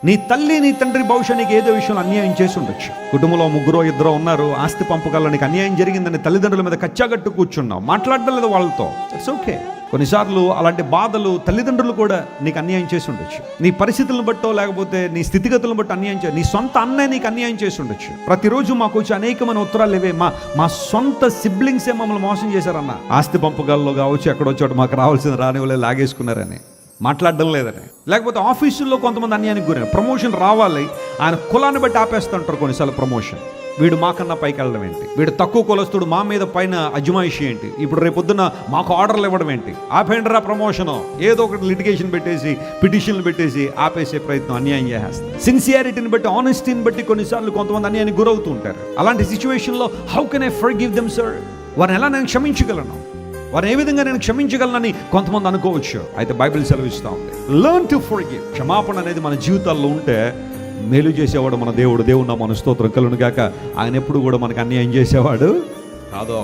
నీ తల్లి నీ తండ్రి బహుశా నీకు ఏదో విషయంలో అన్యాయం చేసి ఉండొచ్చు. కుటుంబంలో 3-2 ఉన్నారు, ఆస్తి పంపకాల్లో నీకు అన్యాయం జరిగిందని తల్లిదండ్రుల మీద కచ్చాగట్టు కూర్చున్నావు, మాట్లాడడం లేదు వాళ్ళతో. It's okay. కొన్నిసార్లు అలాంటి బాధలు తల్లిదండ్రులు కూడా నీకు అన్యాయం చేసి ఉండొచ్చు. నీ పరిస్థితులను బట్టో లేకపోతే నీ స్థితిగతులను బట్టి అన్యాయం నీ సొంత అన్నయ్య నీకు అన్యాయం చేసి ఉండొచ్చు. ప్రతిరోజు మాకు వచ్చి అనేకమైన ఉత్తరాలు ఇవే, మా సొంత సిబ్లింగ్సే మమ్మల్ని మోసం చేశారన్న. ఆస్తి పంపకాల్లో కావచ్చు, ఎక్కడొచ్చాడు మాకు రావాల్సిన రానివ్వలే, లాగేసుకున్నారని, మాట్లాడడం లేదని. లేకపోతే ఆఫీసుల్లో కొంతమంది అన్యాయానికి గురైన, ప్రమోషన్ రావాలి, ఆయన కులాన్ని బట్టి ఆపేస్తుంటారు కొన్నిసార్లు ప్రమోషన్. వీడు మాకన్నా పైకి వెళ్ళడం ఏంటి, వీడు తక్కువ కులస్తుడు మా మీద పైన అజమాయిషి ఏంటి, ఇప్పుడు రేపొద్దున మాకు ఆర్డర్లు ఇవ్వడం ఏంటి, ఆపేండ్రా ప్రమోషను, ఏదో ఒకటి లిటిగేషన్ పెట్టేసి పిటిషన్లు పెట్టేసి ఆపేసే ప్రయత్నం, అన్యాయం చేస్తారు. సిన్సియారిటీని బట్టి, ఆనెస్టీని బట్టి కొన్నిసార్లు కొంతమంది అన్యాయానికి గురవుతూ ఉంటారు. అలాంటి సిచ్యువేషన్లో how can I forgive them sir, వారిని ఎలా నేను క్షమించగలను, వారు ఏ విధంగా నేను క్షమించగలనని కొంతమంది అనుకోవచ్చు. అయితే బైబిల్ సెలవిస్తూ ఉంది, లెర్న్ టు ఫర్గివ్. క్షమాపణ అనేది మన జీవితాల్లో ఉంటే మేలు చేసేవాడు మన దేవుడు. దేవుడు నా మన స్తోత్రం కలుగును గాక. ఆయన ఎప్పుడు కూడా మనకు అన్యాయం చేసేవాడు కాదో.